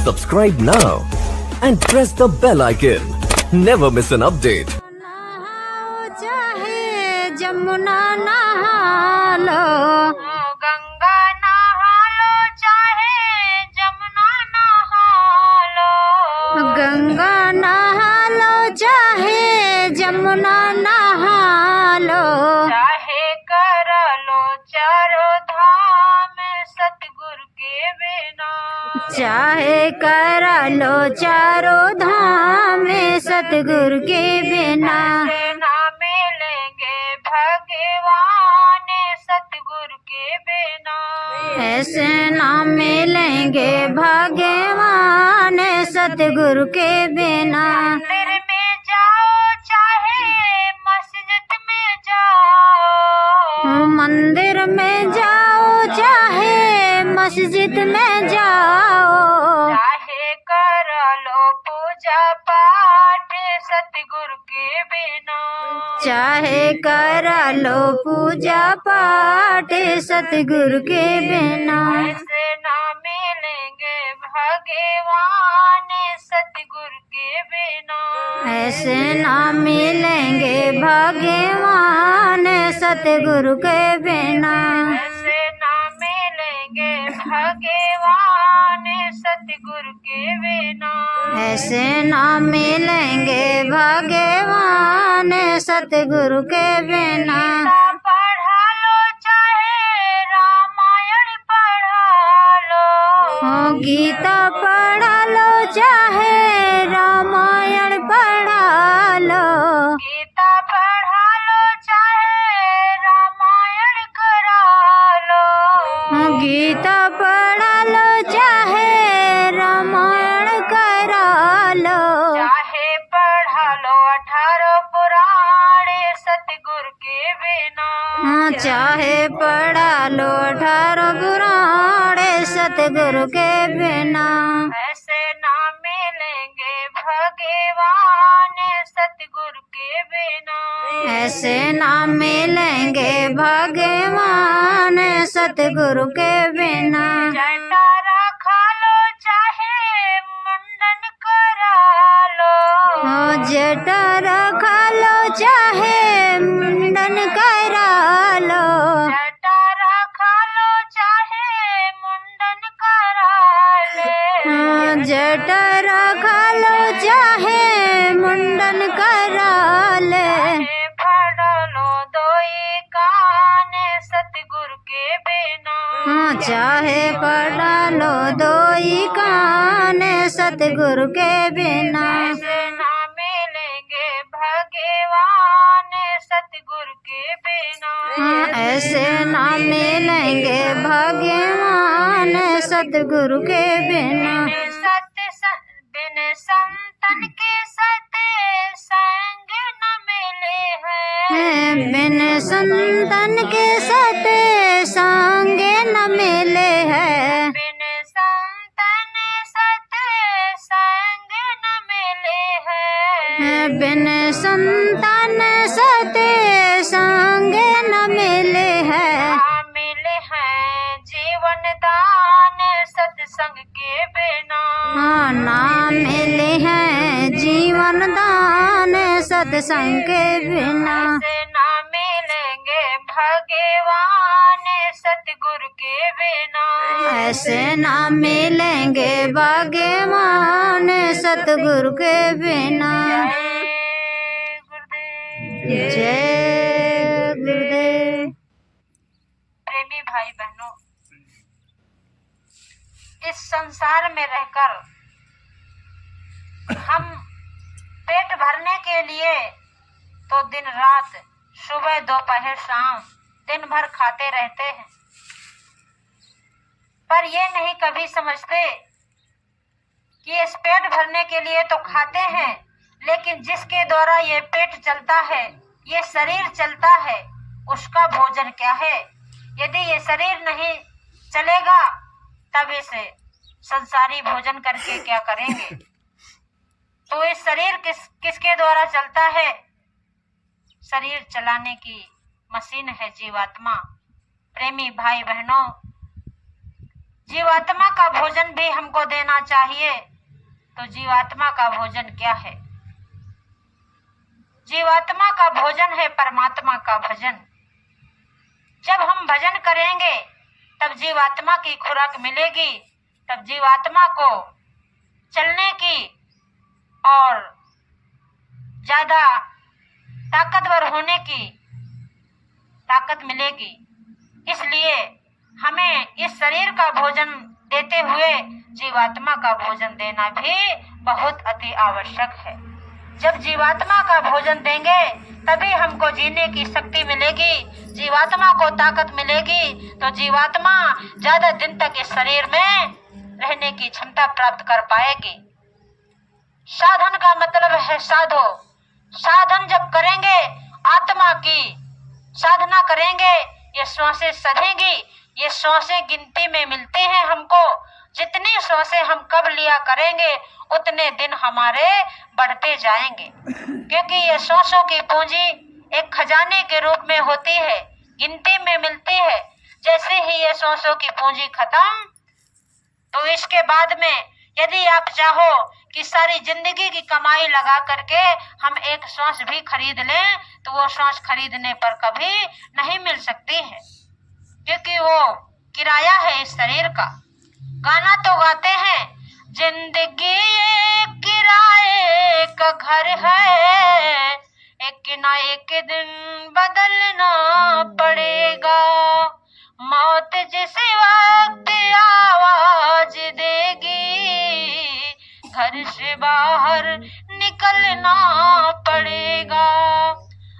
Subscribe now and press the bell icon. Never miss an update. नहाओ चाहे जमुना नहा लो, गंगा नहा लो चाहे जमुना नहा लो, गंगा नहा लो चाहे जमुना नहा लो, चाहे कर लो चारों धाम सतगुरु के बिना, चाहे कर लो चारों धाम सतगुरु के बिना, ना मिलेंगे भगवान सतगुरु के बिना, ऐसे ना मिलेंगे भगवान सतगुरु के बिना। मंदिर में जाओ चाहे मस्जिद में जाओ, मंदिर में जाओ चाहे मस्जिद में जाओ, चाहे कर लो पूजा पाठ सतगुरु के बिना, चाहे कर लो पूजा पाठ सतगुरु के बिना, ऐसे ना मिलेंगे भगवान सतगुरु के बिना, ऐसे ना मिलेंगे भगवान सतगुरु के बिना, ऐसे ना मिलेंगे भगवान सतगुरु के बिना, ऐसे ना मिलेंगे भगवान सतगुरु के बिना। पढ़ा लो चाहे रामायण पढ़ा लो, गीता पढ़ा लो चाहे रामायण पढ़ा लो, गीता पढ़ा लो चाहे रामायण करा लो, गीता पढ़ा लो चाहे रामायण करा लो, चाहे पढ़ा लो 18 पुराण सतगुरु के बिना, चाहे पढ़ा लो 18 पुराण सतगुरु के बिना, ऐसे ना मिलेंगे भगवान सतगुरु के बिना, ऐसे ना मिलेंगे भगवान सतगुरु के बिना। जटारा खा लो चाहे मुंडन करा लो, जटारा खा लो चाहे मुंडन करा लो, जटारा खा लो चाहे मुंडन करा ले, जटारा खा लो चाहे मुंडन करा ले, पढ़ लो दोई कान सतगुरु के बिना, चाहे पढ़ लो दोई कान सतगुरु के बिना, ऐसे ना मिलेंगे भगवान सतगुरु के बिना, ऐसे ना मिलेंगे भगवान सतगुरु के बिना। बिन संतन के सत्य संग न मिले हैं, बिन संतन के सत्य संग न मिले हैं, बिन संतन सत्य संग न मिले हैं, बिन संतन सत्य संग न मिले हैं, मिले हैं जीवन दान सत्संग के बिना, ना मिले हैं जीवन दान सत्संग के बिना, ऐसे ना मिलेंगे भगवान सतगुरु के बिना, ऐसे ना मिलेंगे भगवान सतगुरु के बिना। जय गुरुदेव। प्रेमी भाई बहनों, इस संसार में रहकर हम पेट भरने के लिए तो दिन रात सुबह दोपहर शाम दिन भर खाते रहते हैं, पर ये नहीं कभी समझते कि इस पेट भरने के लिए तो खाते हैं, लेकिन जिसके द्वारा ये पेट चलता है, ये शरीर चलता है, उसका भोजन क्या है। यदि ये शरीर नहीं चलेगा तब इसे संसारी भोजन करके क्या करेंगे। तो ये शरीर किसके द्वारा चलता है? शरीर चलाने की मशीन है जीवात्मा। प्रेमी भाई बहनों, जीवात्मा का भोजन भी हमको देना चाहिए। तो जीवात्मा का भोजन क्या है? जीवात्मा का भोजन है परमात्मा का भजन। जब हम भजन करेंगे तब जीवात्मा की खुराक मिलेगी, तब जीवात्मा को चलने की और ज्यादा ताकतवर होने की ताकत मिलेगी। इसलिए हमें इस शरीर का भोजन देते हुए जीवात्मा का भोजन देना भी बहुत अति आवश्यक है। जब जीवात्मा का भोजन देंगे तभी हमको जीने की शक्ति मिलेगी, जीवात्मा को ताकत मिलेगी, तो जीवात्मा ज्यादा दिन तक इस शरीर में रहने की क्षमता प्राप्त कर पाएगी। साधन का मतलब है साधो। साधन जब करेंगे, आत्मा की साधना करेंगे, ये श्वासें सधेंगी। ये श्वासें गिनती में मिलती हैं हमको। जितनी श्वासें हम कब लिया करेंगे उतने दिन हमारे बढ़ते जाएंगे, क्योंकि ये श्वासों की पूंजी एक खजाने के रूप में होती है, गिनती में मिलती है। जैसे ही ये श्वासों की पूंजी खत्म, तो इसके बाद में यदि आप चाहो कि सारी जिंदगी की कमाई लगा करके हम एक श्वास भी खरीद लें, तो वो श्वास खरीदने पर कभी नहीं मिल सकती है, क्योंकि वो किराया है इस शरीर का। गाना तो गाते हैं, जिंदगी एक किराए का घर है, एक ना एक दिन बदलना पड़ेगा। मौत जिस वक्त आवाज देगी, घर से बाहर निकलना पड़ेगा।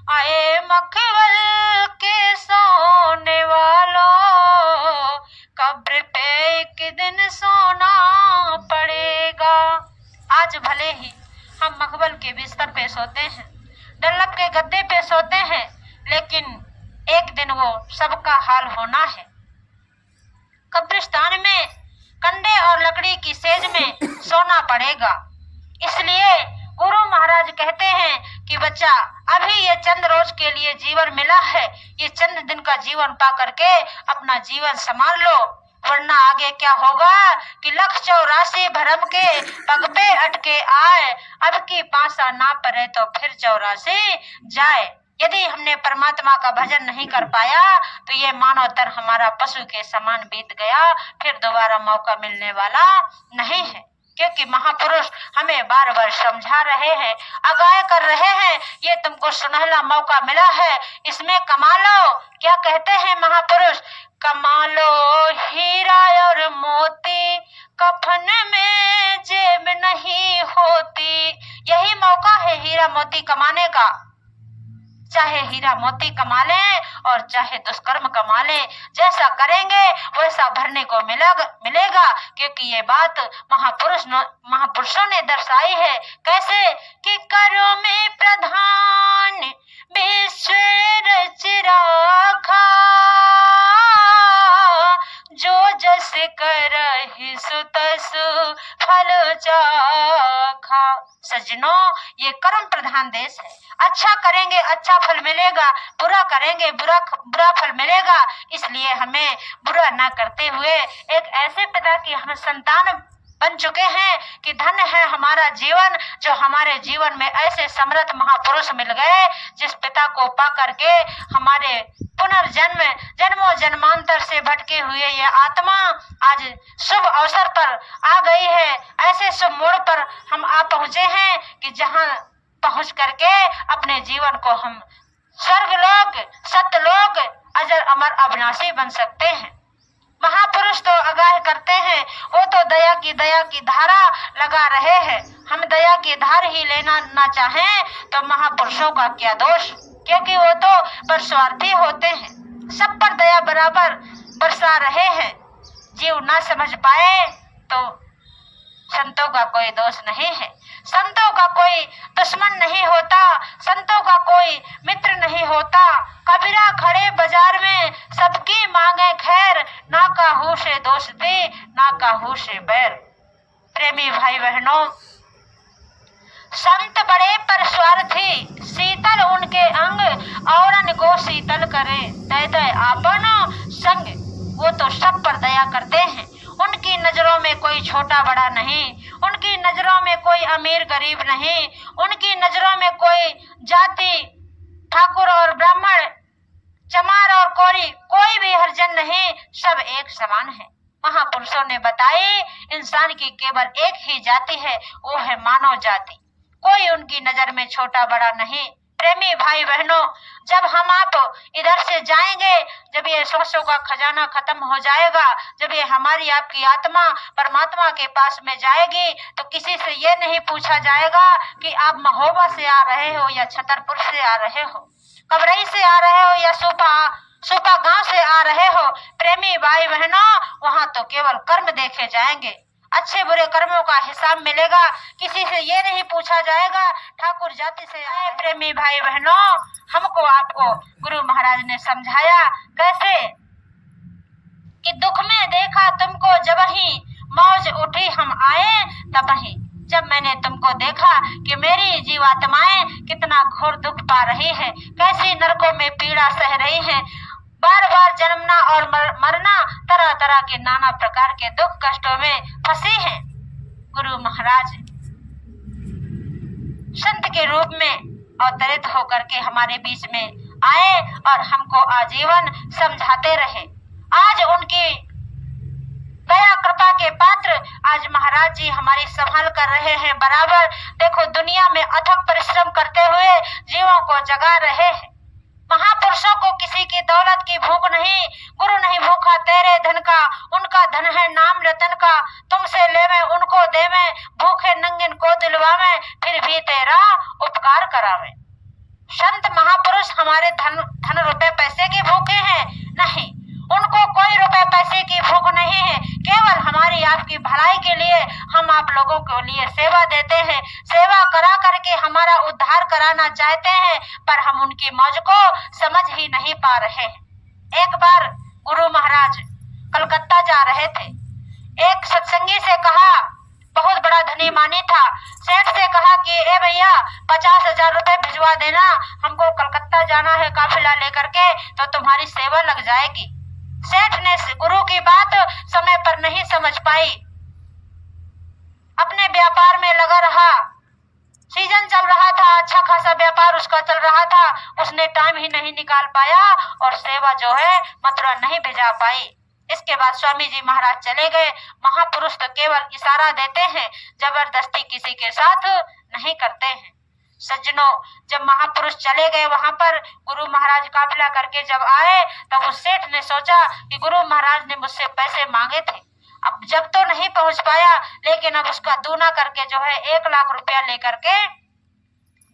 आए मखमल के सोने वालों, कब्र पे एक दिन सोना पड़ेगा। आज भले ही हम मखमल के बिस्तर पे सोते हैं, डल्लब के गद्दे पे सोते हैं, लेकिन एक दिन वो सबका हाल होना है। कब्रिस्तान में कंडे और लकड़ी की सेज में सोना पड़ेगा। इसलिए गुरु महाराज कहते हैं कि बच्चा, अभी ये चंद रोज के लिए जीवन मिला है, ये चंद दिन का जीवन पा करके अपना जीवन संभाल लो, वरना आगे क्या होगा कि 184 भरम के पग पे अटके आए, अब की पासा ना पड़े तो फिर 84 जाए। यदि हमने परमात्मा का भजन नहीं कर पाया तो ये मानवतर हमारा पशु के समान बीत गया, फिर दोबारा मौका मिलने वाला नहीं है। क्योंकि महापुरुष हमें बार बार समझा रहे हैं, आगाह कर रहे हैं, ये तुमको सुनहला मौका मिला है, इसमें कमा लो। क्या कहते हैं महापुरुष? कमा लो हीरा और मोती, कफन में जेब नहीं होती। यही मौका है हीरा मोती कमाने का। चाहे हीरा मोती कमा लें और चाहे दुष्कर्म कमा लें, जैसा करेंगे वैसा भरने को मिलेगा। क्योंकि ये बात महापुरुषों ने दर्शाई है। कैसे कि करो में प्रधान विश्व रच राखा, जो जस करहि सो तस फल चाखा। सज्जनों, ये कर्म प्रधान देश है। अच्छा करेंगे अच्छा फल मिलेगा, बुरा करेंगे बुरा फल मिलेगा। इसलिए हमें बुरा ना करते हुए एक ऐसे पिता की हम संतान बन चुके हैं कि धन्य है हमारा जीवन, जो हमारे जीवन में ऐसे समर्थ महापुरुष मिल गए, जिस पिता को पा करके हमारे पुनर्जन्म जन्मों जन्मांतर से भटके हुए ये आत्मा आज शुभ अवसर पर आ गई है। ऐसे शुभ मोड़ पर हम आ पहुंचे हैं कि जहां पहुंच करके अपने जीवन को हम स्वर्गलोक सत्यलोक अजर अमर अविनाशी बन सकते हैं। महापुरुष तो आगाह करते हैं, वो तो दया की धारा लगा रहे हैं। हम दया की धार ही लेना ना चाहें तो महापुरुषों का क्या दोष, क्योंकि वो तो परस्वार्थी होते हैं, सब पर दया बराबर बरसा रहे हैं। जीव ना समझ पाए तो संतों का कोई दोष नहीं है, संतों का कोई दुश्मन नहीं होता, संतों का कोई मित्र नहीं होता। कबीरा खड़े बाजार में सबकी मांगे खैर, ना काहू से दोस्ती ना काहू से बैर। प्रेमी भाई बहनों, संत बड़े पर स्वार्थी, शीतल उनके अंग औरन को शीतल करे, दय दय आपन संग। वो तो सब पर दया करते हैं, उनकी नजरों में कोई छोटा बड़ा नहीं, उनकी नजरों में कोई अमीर गरीब नहीं, उनकी नजरों में कोई जाति ठाकुर और ब्राह्मण, चमार और कोरी, कोई भी हरिजन नहीं, सब एक समान है। महापुरुषों ने बताई इंसान की केवल एक ही जाति है, वो है मानव जाति। कोई उनकी नजर में छोटा बड़ा नहीं। प्रेमी भाई बहनों, जब हम आप इधर से जाएंगे, जब ये सोचों का खजाना खत्म हो जाएगा, जब ये हमारी आपकी आत्मा परमात्मा के पास में जाएगी, तो किसी से ये नहीं पूछा जाएगा कि आप महोबा से आ रहे हो या छतरपुर से आ रहे हो, कबरई से आ रहे हो या सुपा गांव से आ रहे हो। प्रेमी भाई बहनों, वहां तो केवल कर्म देखे जाएंगे, अच्छे बुरे कर्मों का हिसाब मिलेगा। किसी से ये नहीं पूछा जाएगा ठाकुर जाति से आए। प्रेमी भाई बहनों, हमको आपको गुरु महाराज ने समझाया कैसे कि दुख में देखा तुमको जब ही मौज उठी हम आए तब ही। जब मैंने तुमको देखा कि मेरी जीवात्माएं कितना घोर दुख पा रही है, कैसी नरकों में पीड़ा सह रही है, बार बार जन्मना और मरना, तरह तरह के नाना प्रकार के दुख कष्टों में फंसी हैं। गुरु महाराज संत के रूप में अवतरित होकर के हमारे बीच में आए और हमको आजीवन समझाते रहे। आज उनकी दया कृपा के पात्र आज महाराज जी हमारी संभाल कर रहे हैं बराबर। देखो, दुनिया में अथक परिश्रम करते हुए जीवों को जगा रहे हैं। महापुरुषों को किसी की दौलत की भूख नहीं, गुरु नहीं भूखा तेरे धन का, उनका धन है नाम रतन का, तुमसे लेवे उनको देवे, भूखे नंगिन को दिलवावे, फिर भी तेरा उपकार करावे। संत महापुरुष हमारे धन रुपए पैसे की भूखे हैं? नहीं, उनको कोई रुपए पैसे की भूख नहीं है, केवल हमारी आपकी भलाई के लिए हम आप लोगों के लिए सेवा देते हैं, सेवा करा करके हमारा उद्धार कराना चाहते हैं, पर हम उनकी मौज को समझ ही नहीं पा रहे हैं। एक बार गुरु महाराज कलकत्ता जा रहे थे, एक सत्संगी से कहा, बहुत बड़ा धनी मानी था, सेठ से कहा कि ए भैया 50,000 रुपए भिजवा देना, हमको कलकत्ता जाना है काफिला लेकर के, तो तुम्हारी सेवा लग जाएगी। सेठ ने गुरु की बात समय पर नहीं समझ पाई, अपने व्यापार में लगा रहा। सीजन चल रहा था, अच्छा खासा व्यापार उसका चल रहा था, उसने टाइम ही नहीं निकाल पाया और सेवा जो है मथुरा नहीं भेजा पाई। इसके बाद स्वामी जी महाराज चले गए। महापुरुष तो केवल इशारा देते हैं, जबरदस्ती किसी के साथ नहीं करते हैं। सज्जनों, जब महापुरुष चले गए वहां पर, गुरु महाराज काफिला करके जब आए, तब उस सेठ ने सोचा कि गुरु महाराज ने मुझसे पैसे मांगे थे, अब जब तो नहीं पहुंच पाया, लेकिन अब उसका दूना करके जो है 1 लाख रुपया लेकर के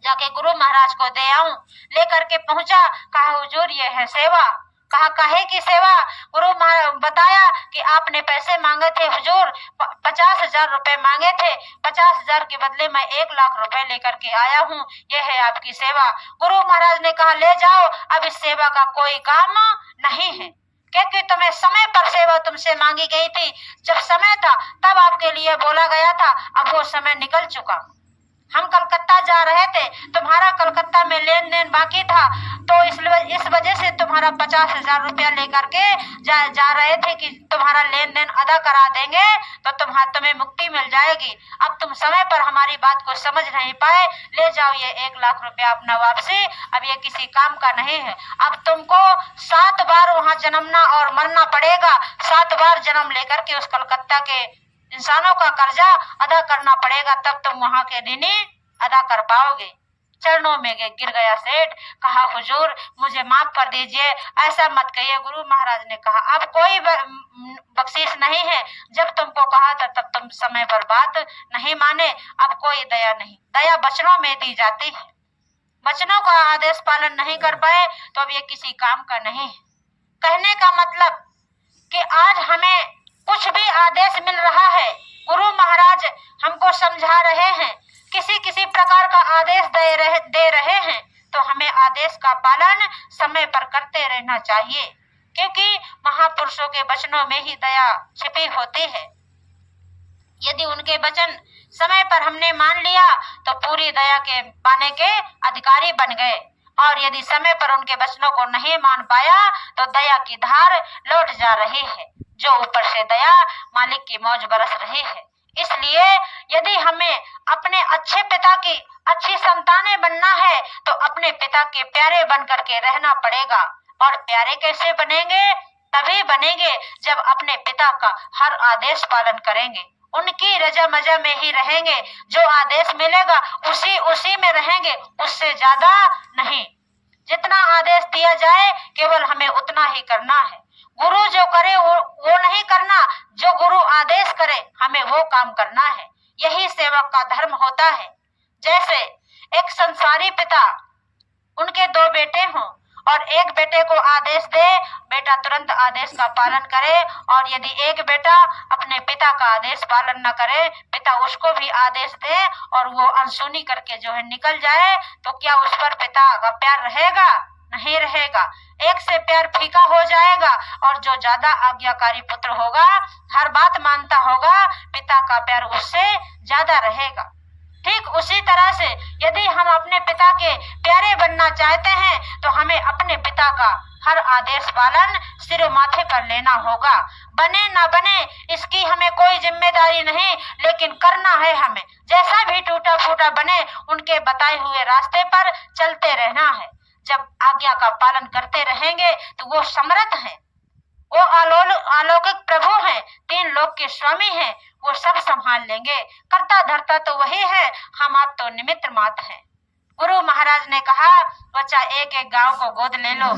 जाके गुरु महाराज को दे आऊं। लेकर के पहुंचा, कहा हुजूर ये है सेवा। कहा काहे की सेवा? गुरु महाराज बताया कि आपने पैसे मांगे थे हुजूर, 50,000 रुपए मांगे थे, 50,000 के बदले मैं 1 लाख रुपए लेकर के आया हूँ, ये है आपकी सेवा। गुरु महाराज ने कहा ले जाओ, अब इस सेवा का कोई काम नहीं है, क्योंकि तुम्हें समय पर सेवा तुमसे मांगी गई थी, जब समय था तब आपके लिए बोला गया था, अब वो समय निकल चुका। हम कलकत्ता जा रहे थे, तुम्हारा कलकत्ता में लेन देन बाकी था, तो इस वजह से तुम्हारा 50,000 रुपया लेकर के जा रहे थे कि तुम्हारा लेन देन अदा करा देंगे तो तुम्हें मुक्ति मिल जाएगी। अब तुम समय पर हमारी बात को समझ नहीं पाए, ले जाओ ये 1 लाख रुपया अपना वापसी, अब ये किसी काम का नहीं है। अब तुमको 7 बार वहाँ जन्मना और मरना पड़ेगा, 7 बार जन्म लेकर के उस कलकत्ता के इंसानों का कर्जा अदा करना पड़ेगा, तब तुम वहां के ऋणी अदा कर पाओगे। चरणों में गिर गया सेठ, कहा हुजूर मुझे माफ कर दीजिए, ऐसा मत कहिए। गुरु महाराज ने कहा अब कोई बख्शीश नहीं है, जब तुमको कहा था तब तुम समय पर बात नहीं माने, अब कोई दया नहीं, दया वचनों में दी जाती है, वचनों का आदेश पालन नहीं कर पाए तो अब ये किसी काम का नहीं है। कहने का मतलब कि आज हमें कुछ भी आदेश मिल रहा है, गुरु महाराज हमको समझा रहे हैं, किसी प्रकार का आदेश दे रहे हैं, तो हमें आदेश का पालन समय पर करते रहना चाहिए, क्योंकि महापुरुषों के वचनों में ही दया छिपी होती है। यदि उनके वचन समय पर हमने मान लिया तो पूरी दया के पाने के अधिकारी बन गए, और यदि समय पर उनके वचनों को नहीं मान पाया तो दया की धार लौट जा रही है। जो ऊपर से दया मालिक की मौज बरस रही है। इसलिए यदि हमें अपने अच्छे पिता की अच्छी संतानें बनना है तो अपने पिता के प्यारे बन करके रहना पड़ेगा। और प्यारे कैसे बनेंगे? तभी बनेंगे जब अपने पिता का हर आदेश पालन करेंगे, उनकी रजा मजा में ही रहेंगे। जो आदेश मिलेगा उसी में रहेंगे, उससे ज्यादा नहीं। जितना आदेश दिया जाए केवल हमें उतना ही करना है। गुरु जो करे वो नहीं करना, जो गुरु आदेश करे हमें वो काम करना है। यही सेवक का धर्म होता है। जैसे एक संसारी पिता, उनके 2 बेटे हों और एक बेटे को आदेश दे, बेटा तुरंत आदेश का पालन करे, और यदि एक बेटा अपने पिता का आदेश पालन न करे, पिता उसको भी आदेश दे और वो अनसुनी करके जो है निकल जाए, तो क्या उस पर पिता का प्यार रहेगा? नहीं रहेगा। एक से प्यार फीका हो जाएगा और जो ज्यादा आज्ञाकारी पुत्र होगा, हर बात मानता होगा, पिता का प्यार उससे ज्यादा रहेगा। ठीक उसी तरह से यदि हम अपने पिता के प्यारे बनना चाहते हैं तो हमें अपने पिता का हर आदेश पालन सिर माथे पर लेना होगा। बने ना बने इसकी हमें कोई जिम्मेदारी नहीं, लेकिन करना है हमें। जैसा भी टूटा फूटा बने, उनके बताए हुए रास्ते पर चलते रहना है। जब आज्ञा का पालन करते रहेंगे तो वो समर्थ हैं, वो अलौकिक प्रभु हैं, 3 लोक के स्वामी हैं, वो सब संभाल लेंगे। करता धरता तो वही है, हम आप तो निमित्त मात्र हैं। गुरु महाराज ने कहा, बच्चा एक एक गांव को गोद ले लो,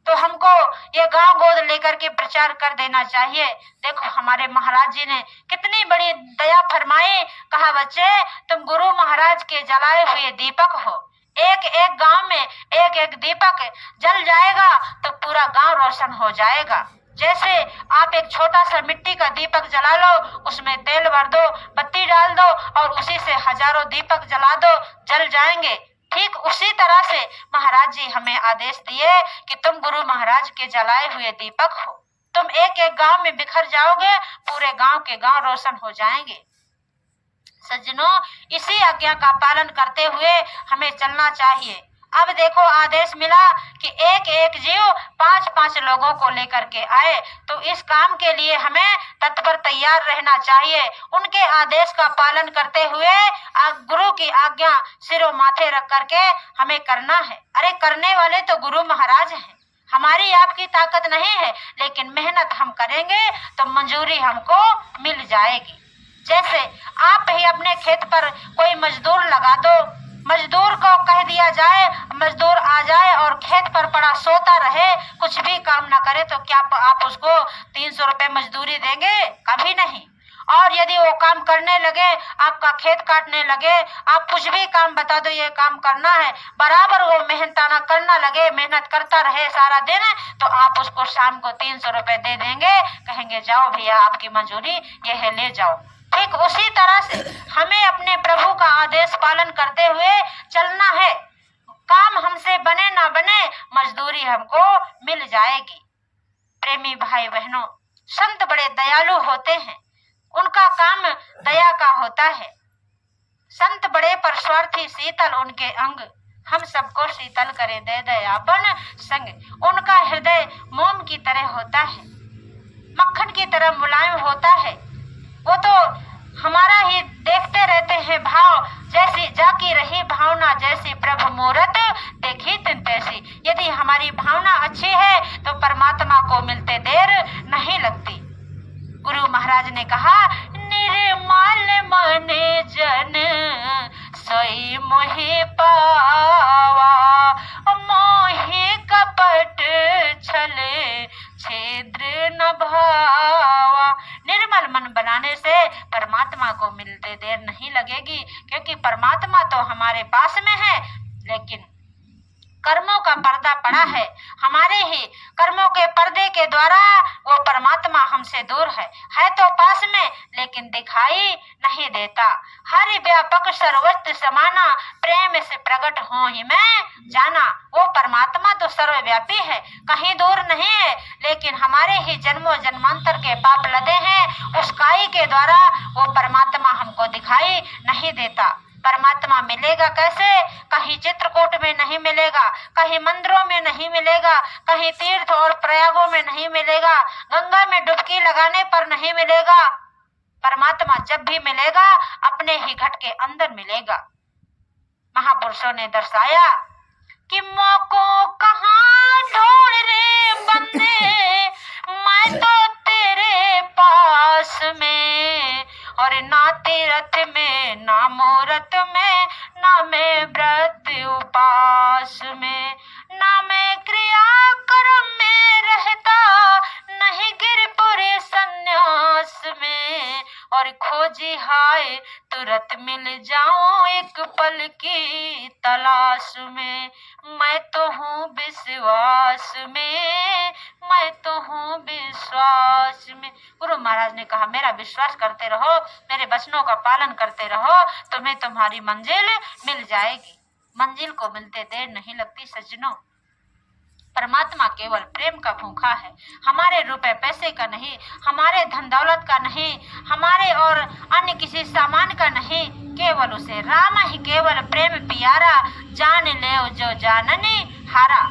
तो हमको ये गांव गोद लेकर के प्रचार कर देना चाहिए। देखो हमारे महाराज जी ने कितनी बड़ी दया फरमाई। कहा, बच्चे तुम गुरु महाराज के जलाए हुए दीपक हो। एक एक गांव में एक एक दीपक जल जाएगा तो पूरा गांव रोशन हो जाएगा। जैसे आप एक छोटा सा मिट्टी का दीपक जला लो, उसमें तेल भर दो, बत्ती डाल दो और उसी से हजारों दीपक जला दो, जल जाएंगे। ठीक उसी तरह से महाराज जी हमें आदेश दिए कि तुम गुरु महाराज के जलाए हुए दीपक हो। तुम एक एक गांव में बिखर जाओगे, पूरे गांव के गांव रोशन हो जाएंगे। सज्जनों, इसी आज्ञा का पालन करते हुए हमें चलना चाहिए। अब देखो आदेश मिला कि एक एक जीव 5-5 लोगों को लेकर के आए, तो इस काम के लिए हमें तत्पर तैयार रहना चाहिए। उनके आदेश का पालन करते हुए गुरु की आज्ञा सिरों माथे रख करके हमें करना है। अरे करने वाले तो गुरु महाराज हैं, हमारी आपकी ताकत नहीं है, लेकिन मेहनत हम करेंगे तो मंजूरी हमको मिल जाएगी। जैसे आप ही अपने खेत पर कोई मजदूर लगा दो, मजदूर को कह दिया जाए, मजदूर आ जाए और खेत पर पड़ा सोता रहे, कुछ भी काम न करे, तो क्या आप उसको 300 रुपए मजदूरी देंगे? कभी नहीं। और यदि वो काम करने लगे, आपका खेत काटने लगे, आप कुछ भी काम बता दो ये काम करना है, बराबर वो मेहनताना करना लगे, मेहनत करता रहे सारा दिन, तो आप उसको शाम को 300 रुपए दे देंगे, कहेंगे जाओ भैया आपकी मंजूरी ये है, ले जाओ। ठीक उसी तरह से हमें अपने प्रभु का आदेश पालन करते हुए चलना है। काम हमसे बने ना बने, मजदूरी हमको मिल जाएगी। प्रेमी भाई बहनों, संत बड़े दयालु होते हैं, उनका काम दया का होता है। संत बड़े परस्वार्थी, शीतल उनके अंग, हम सबको शीतल करे दे दयापन संग। उनका हृदय मोम की तरह होता है, मक्खन की तरह मुलायम होता है। वो तो हमारा ही देखते रहते हैं भाव, जैसी जाकी रही भावना, जैसी प्रभु मूरत देखी तिन तैसी। यदि हमारी भावना अच्छी है तो परमात्मा को मिलते देर नहीं लगती। गुरु महाराज ने कहा, निर्मल मन जन सोई मोहि पावा, मोहि कपट छले छिद्र न भावा। निर्मल मन बनाने से परमात्मा को मिलते देर नहीं लगेगी, क्योंकि परमात्मा तो हमारे पास में है, लेकिन कर्मों का पर्दा पड़ा है। हमारे ही कर्मों के पर्दे के द्वारा वो परमात्मा हमसे दूर है तो पास में, लेकिन दिखाई नहीं देता। हरि व्यापक सर्वत्र समाना, प्रेम से प्रकट हो ही मैं जाना। वो परमात्मा तो सर्वव्यापी है, कहीं दूर नहीं है, लेकिन हमारे ही जन्मों जन्मांतर के पाप लदे हैं, उस काई के द्वारा वो परमात्मा हमको दिखाई नहीं देता। परमात्मा मिलेगा कैसे? कहीं चित्रकूट में नहीं मिलेगा, कहीं मंदिरों में नहीं मिलेगा, कहीं तीर्थ और प्रयागों में नहीं मिलेगा, गंगा में डुबकी लगाने पर नहीं मिलेगा। परमात्मा जब भी मिलेगा अपने ही घट के अंदर मिलेगा। महापुरुषों ने दर्शाया कि मौकों कहाँ ढूंढ रे बंदे, मैं तो तेरे पास में, और ना तीरथ में ना मूरत में, ना मैं व्रत उपास में, ना मैं क्रिया कर्म में रहता, नहीं गिरपुरी संन्यास में, और खोजी हाय तुरंत मिल जाऊं एक पल की तलाश में। मैं तो हूँ विश्वास में, मैं तो हूँ विश्वास में। गुरु महाराज ने कहा मेरा विश्वास करते रहो, मेरे वचनों का पालन करते रहो, तुम्हें तुम्हारी मंजिल मिल जाएगी। मंजिल को मिलते देर नहीं लगती सज्जनों। परमात्मा केवल प्रेम का भूखा है, हमारे रुपए पैसे का नहीं, हमारे धन दौलत का नहीं, हमारे और अन्य किसी सामान का नहीं, केवल उसे राम ही केवल प्रेम प्यारा, जान ले जो जानने हारा।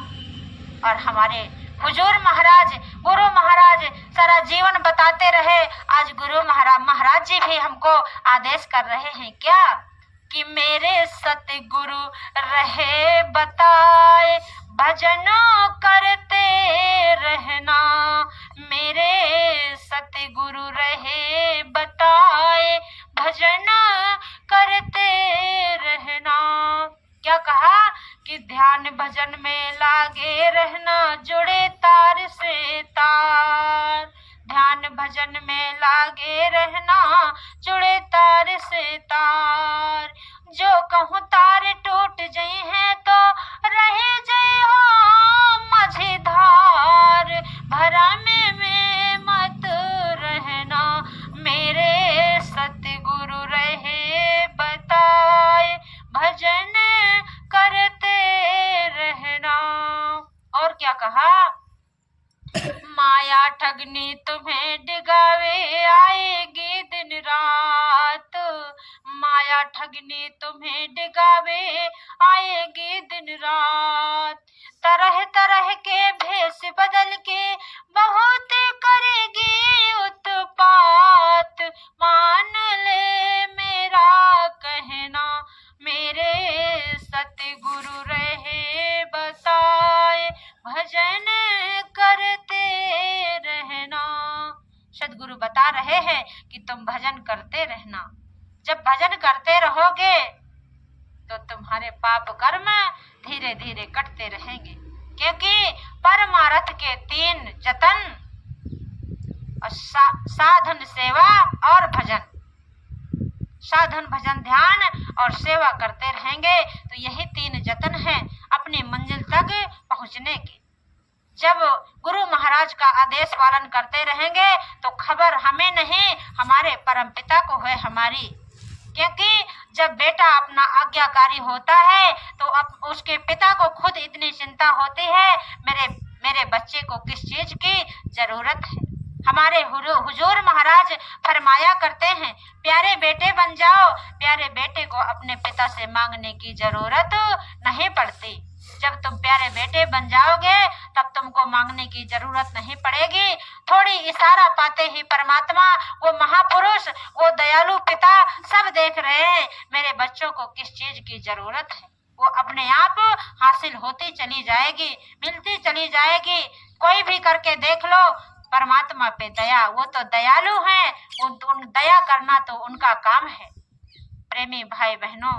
और हमारे हुजूर महाराज, गुरु महाराज सारा जीवन बताते रहे। आज गुरु महाराज जी भी हमको आदेश कर रहे हैं क्या कि मेरे सतगुरु रहे बताए, भजन करते रहना। मेरे सतगुरु रहे बताए, भजन करते रहना। क्या कहा कि ध्यान भजन में लागे रहना, जुड़े तार से तार। ध्यान भजन में लागे रहना, जुड़े तार से तार। जो कहूँ तार टूट जाई है तो रहे जय हो मझधार। भरा में मत रहना, मेरे सतगुरु रहे बताए, भजन करते रहना। और क्या कहा? माया ठगनी तुम्हें डिगावे आएगी दिन रात। माया ठगनी तुम्हें डिगावे आएगी दिन रात। तरह तरह के भेष बदल के बहुत करेगी उत्पात। मान ले मेरा कहना, मेरे सतगुरु रहे बताए, भजन करते रहना। सदगुरु बता रहे हैं कि तुम भजन करते रहना। जब भजन करते रहोगे तो तुम्हारे पाप कर्म धीरे धीरे कटते रहेंगे, क्योंकि परमार्थ के 3 जतन और साधन, सेवा और भजन। साधन, भजन, ध्यान और सेवा करते रहेंगे तो यही 3 जतन हैं अपनी मंजिल तक पहुंचने के। जब गुरु महाराज का आदेश पालन करते रहेंगे तो खबर हमें नहीं, हमारे परमपिता को है हमारी। क्योंकि जब बेटा अपना आज्ञाकारी होता है तो अब उसके पिता को खुद इतनी चिंता होती है, मेरे बच्चे को किस चीज की जरूरत है। हमारे हुजूर महाराज फरमाया करते हैं, प्यारे बेटे बन जाओ। प्यारे बेटे को अपने पिता से मांगने की जरूरत नहीं पड़ती। जब तुम प्यारे बेटे बन जाओगे तब तुमको मांगने की जरूरत नहीं पड़ेगी। थोड़ी इशारा पाते ही परमात्मा, वो महापुरुष, वो दयालु पिता सब देख रहे हैं मेरे बच्चों को किस चीज की जरूरत है। वो अपने आप हासिल होती चली जाएगी, मिलती चली जाएगी। कोई भी करके देख लो परमात्मा पे दया, वो तो दयालु हैं, उन दया करना तो उनका काम है। प्रेमी भाई बहनों,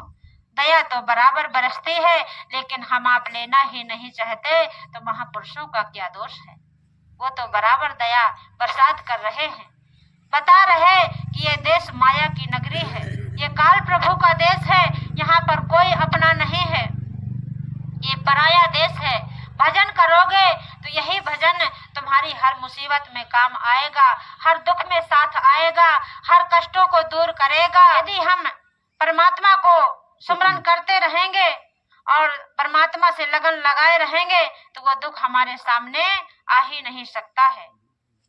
दया तो बराबर बरसती है, लेकिन हम आप लेना ही नहीं चाहते तो महापुरुषों का क्या दोष है। वो तो बराबर दया बरसात कर रहे हैं, बता रहे कि ये देश माया की नगरी है, ये काल प्रभु का देश है, यहाँ पर कोई अपना नहीं है, ये पराया देश है। भजन करोगे तो यही भजन तुम्हारी हर मुसीबत में काम आएगा, हर दुख में साथ आएगा, हर कष्टों को दूर करेगा। यदि हम परमात्मा को सुमरन करते रहेंगे और परमात्मा से लगन लगाए रहेंगे तो वो दुख हमारे सामने आ ही नहीं सकता है।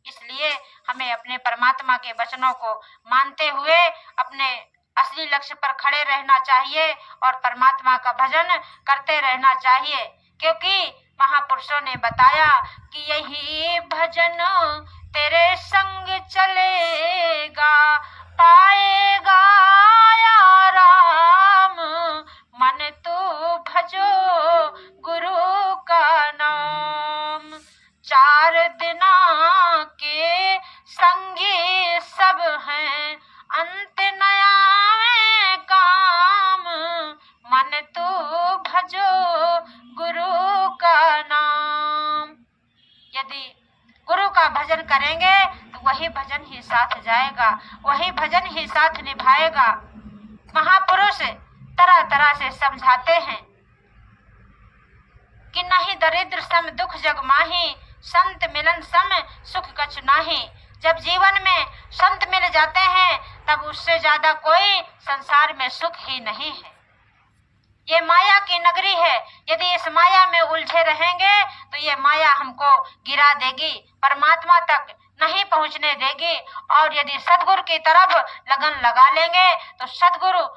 इसलिए हमें अपने परमात्मा के वचनों को मानते हुए अपने असली लक्ष्य पर खड़े रहना चाहिए और परमात्मा का भजन करते रहना चाहिए, क्योंकि महापुरुषों ने बताया कि यही भजन तेरे संग चलेगा, पाएगा आराम, मन तू भजो गुरु का नाम। 4 दिना के संगी सब हैं, अंत न आवे काम, मन तू भजो गुरु का नाम। यदि गुरु का भजन करेंगे तो वही भजन ही साथ जाएगा, वही भजन ही साथ निभाएगा। महापुरुष तरह तरह से समझाते हैं कि नहीं दरिद्र सम दुख जग माही, संत मिलन सम सुख कछ नाही। जब जीवन में संत मिल जाते हैं तब उससे ज्यादा कोई संसार में सुख ही नहीं है। ये माया की नगरी है, यदि इस माया में उलझे रहेंगे तो ये माया हमको गिरा देगी, परमात्मा तक नहीं पहुंचने देगी। और यदि सद्गुरु की तरफ लगन लगा लेंगे तो सद्गुरु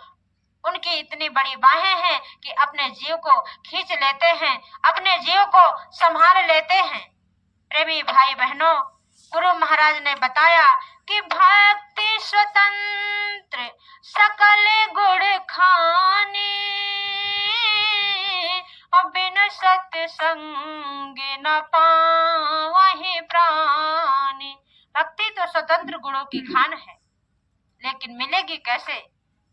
उनकी इतनी बड़ी बाहें हैं कि अपने जीव को खींच लेते हैं, अपने जीव को संभाल लेते हैं। प्रेमी भाई बहनों, गुरु महाराज ने बताया कि भक्ति स्वतंत्र सकल गुण खानी, बिन सत्संग न पावहि प्राणी। भक्ति तो स्वतंत्र गुणों की खान है, लेकिन मिलेगी कैसे?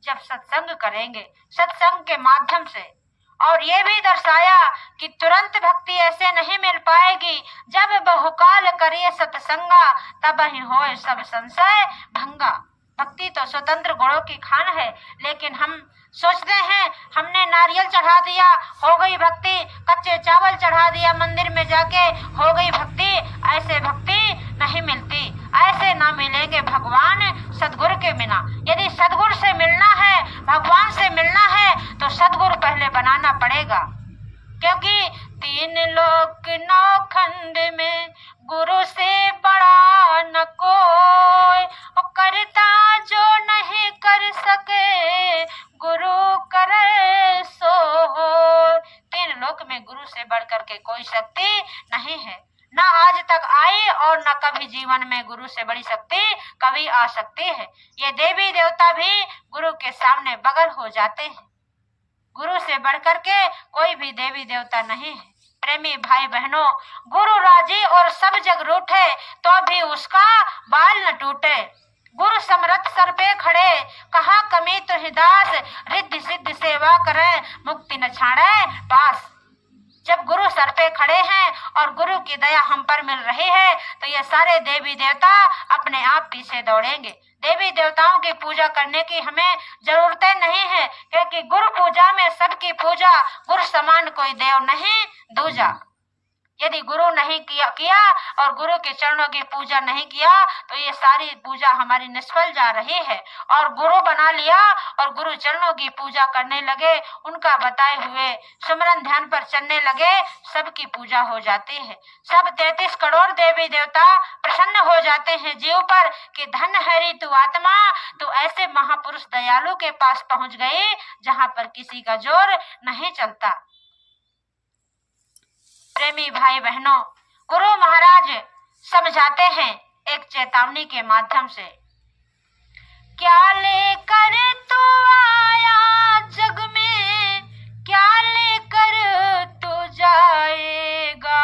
जब सत्संग करेंगे, सत्संग के माध्यम से। और ये भी दर्शाया कि तुरंत भक्ति ऐसे नहीं मिल पाएगी, जब बहुकाल करिए सत्संगा, तब ही होए सब संशय भंगा। भक्ति तो स्वतंत्र गुणों की खान है, लेकिन हम सोचते हैं हमने नारियल चढ़ा दिया हो गई भक्ति, कच्चे चावल चढ़ा दिया मंदिर में जाके हो गई भक्ति। ऐसे भक्ति नहीं मिलती, ऐसे ना मिलेंगे भगवान सद्गुरु के बिना। यदि सद्गुरु से मिलना है, भगवान से मिलना है, तो सद्गुरु पहले बनाना पड़ेगा, क्योंकि 3 लोक 9 खंड में गुरु से बड़ा न कोई, करता जो नहीं कर सके गुरु करे सो हो। 3 लोक में गुरु से बढ़ करके कोई शक्ति नहीं है, न आज तक आई और न कभी जीवन में गुरु से बड़ी शक्ति कभी आ सकती है। ये देवी देवता भी गुरु के सामने बगल हो जाते हैं, गुरु से बढ़कर के कोई भी देवी देवता नहीं है। प्रेमी भाई बहनों, गुरु राजी और सब जग रूठे तो भी उसका बाल न टूटे। गुरु समरथ सर पे खड़े कहा कमी तो हिदास, रिद्धि सिद्धि सेवा करे मुक्ति न छाड़े पास। जब गुरु सर पे खड़े हैं और गुरु की दया हम पर मिल रही है तो ये सारे देवी देवता अपने आप पीछे दौड़ेंगे। देवी देवताओं की पूजा करने की हमें जरूरतें नहीं है, क्योंकि गुरु पूजा में सबकी पूजा, गुरु समान कोई देव नहीं दूजा। यदि गुरु नहीं किया और गुरु के चरणों की पूजा नहीं किया तो ये सारी पूजा हमारी निष्फल जा रही है। और गुरु बना लिया और गुरु चरणों की पूजा करने लगे, उनका बताए हुए सुमरन ध्यान पर चलने लगे, सबकी पूजा हो जाती है। सब 33 करोड़ देवी देवता प्रसन्न हो जाते हैं जीव पर कि धन हरि तू आत्मा, तो ऐसे महापुरुष दयालु के पास पहुंच गए जहां पर किसी का जोर नहीं चलता। प्रेमी भाई बहनों, गुरु महाराज समझाते हैं एक चेतावनी के माध्यम से, क्या लेकर तू आया जग में, क्या लेकर तू जाएगा,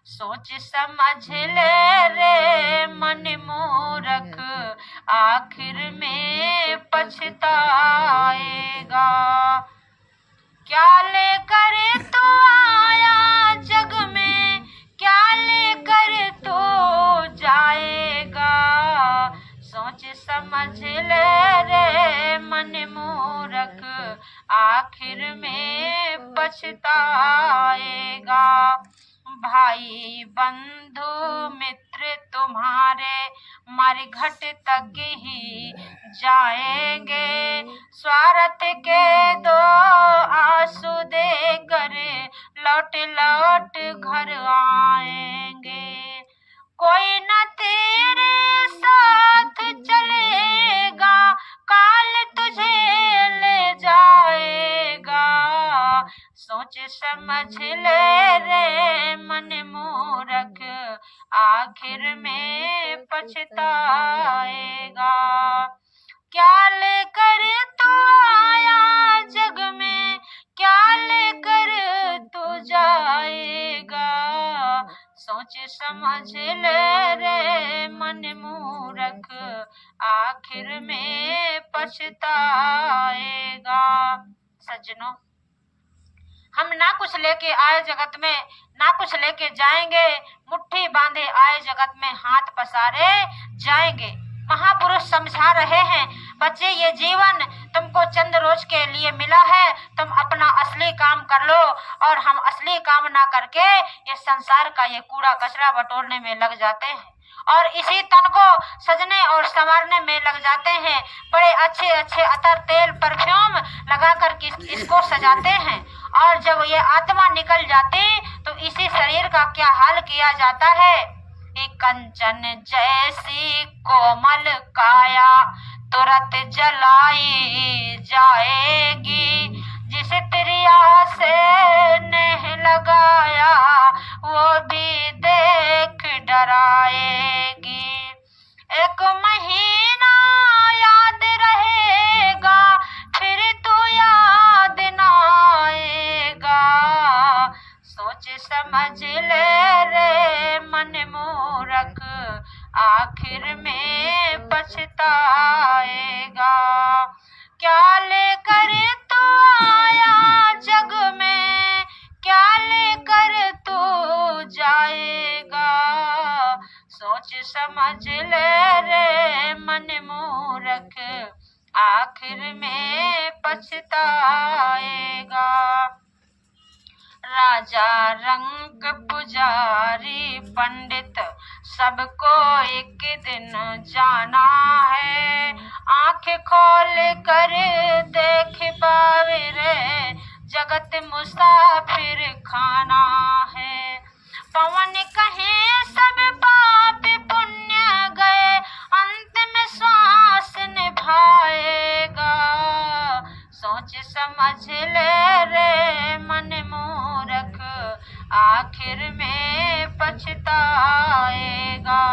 सोच समझ ले रे मन मूर्ख, आखिर में पछताएगा। क्या लेकर तू आया जग में, क्या लेकर तू जाएगा, सोच समझ ले रे मन मूर्ख, आखिर में पछताएगा। भाई बंधु मित्र तुम्हारे मरघट तक ही जाएंगे, स्वार्थ के 2 आंसू देकर लौट लौट घर आएंगे। कोई न तेरे साथ चलेगा, काल समझ ले रे मन मूरख, आखिर में पछताएगा। क्या लेकर तू आया जग में, क्या लेकर तू जाएगा। सोच समझ ले रे मन मूरख, आखिर में पछताएगा। सज्जनों, हम ना कुछ लेके आए जगत में, ना कुछ लेके जाएंगे। मुट्ठी बांधे आए जगत में, हाथ पसारे जाएंगे। महापुरुष समझा रहे हैं, बच्चे ये जीवन तुमको चंद रोज के लिए मिला है, तुम अपना असली काम कर लो। और हम असली काम ना करके ये संसार का ये कूड़ा कचरा बटोरने में लग जाते हैं और इसी तन को सजने और संवारने में लग जाते हैं। बड़े अच्छे अच्छे अतर, तेल, परफ्यूम लगा कर इसको सजाते हैं और जब ये आत्मा निकल जाती तो इसी शरीर का क्या हाल किया जाता है। एक कंचन जैसी कोमल काया तुरंत जलाई जाएगी, जिस त्रिया से नेह लगाया वो भी देख डराएगी। एक महीना याद रहेगा, फिर तो याद ना आएगा। सोच समझ ले रे मन मूरख, आखिर में पछताएगा। क्या लेकर तू आया जग में, क्या लेकर तू जाएगा। सोच समझ ले रे मन मूरख, आखिर में पछताएगा। राजा, रंक, पुजारी, पंडित, सबको एक दिन जाना है। आंख खोल कर देख पावे रे, जगत मुसाफिर खाना है। पवन कहे सब पाप पुण्य गए, अंत में श्वास निभाएगा। सोच समझ ले रे मन मूरख, आखिर में पछताएगा।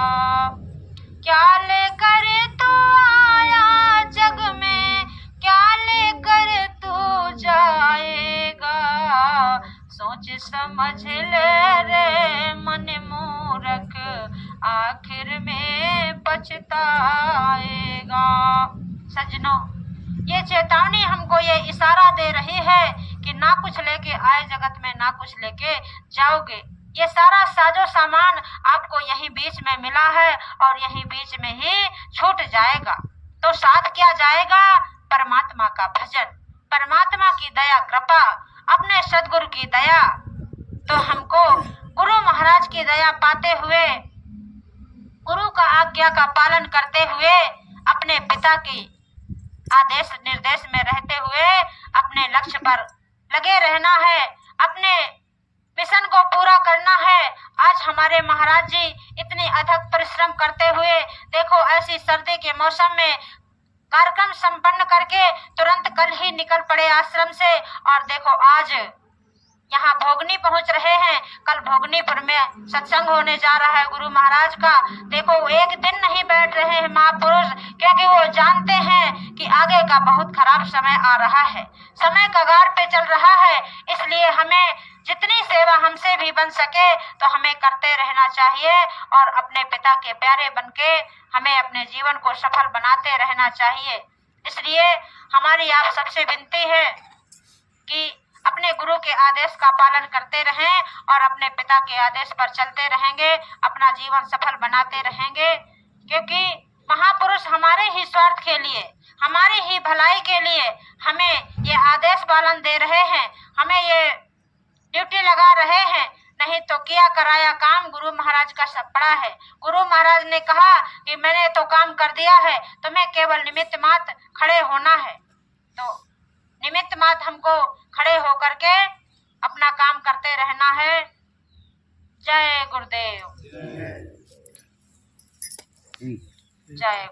क्या लेकर तू आया जग में, क्या लेकर तू जाएगा। सोच समझ ले रे मन मूरख, आखिर में पछताएगा। सज्जनों, ये चेतावनी हमको ये इशारा दे रही है कि ना कुछ लेके आए जगत में, ना कुछ लेके जाओगे। ये सारा साजो सामान आपको यहीं बीच में मिला है और यहीं बीच में ही छूट जाएगा। तो साथ क्या जाएगा? परमात्मा का भजन, परमात्मा की दया कृपा, अपने सदगुरु की दया। तो हमको गुरु महाराज की दया पाते हुए, गुरु का आज्ञा का पालन करते हुए, अपने पिता की आदेश निर्देश में रहते हुए अपने लक्ष्य पर लगे रहना है, अपने मिशन को पूरा करना है। आज हमारे महाराज जी इतनी अथक परिश्रम करते हुए, देखो ऐसी सर्दी के मौसम में कार्यक्रम संपन्न करके तुरंत कल ही निकल पड़े आश्रम से। और देखो आज यहाँ भोगनी पहुंच रहे हैं। कल भोगनीपुर में सत्संग होने जा रहा है गुरु महाराज का। देखो एक दिन नहीं बैठ रहे हैं महापुरुष, क्योंकि वो जानते हैं कि आगे का बहुत खराब समय आ रहा है, समय कगार पे चल रहा है। इसलिए हमें जितनी सेवा हमसे भी बन सके तो हमें करते रहना चाहिए और अपने पिता के प्यारे बनके हमें अपने जीवन को सफल बनाते रहना चाहिए। इसलिए हमारी आप सबसे विनती है कि अपने गुरु के आदेश का पालन करते रहें और अपने पिता के आदेश पर चलते रहेंगे, अपना जीवन सफल बनाते रहेंगे। क्योंकि महापुरुष हमारे ही स्वार्थ के लिए, हमारी ही भलाई के लिए हमें ये आदेश पालन दे रहे हैं, हमें ये ड्यूटी लगा रहे हैं। नहीं तो किया कराया काम गुरु महाराज का सब पड़ा है। गुरु महाराज ने कहा कि मैंने तो काम कर दिया है, तुम्हें केवल निमित्त मात्र खड़े होना है। तो निमित्त मात्र हमको खड़े होकर के अपना काम करते रहना है। जय गुरुदेव, जय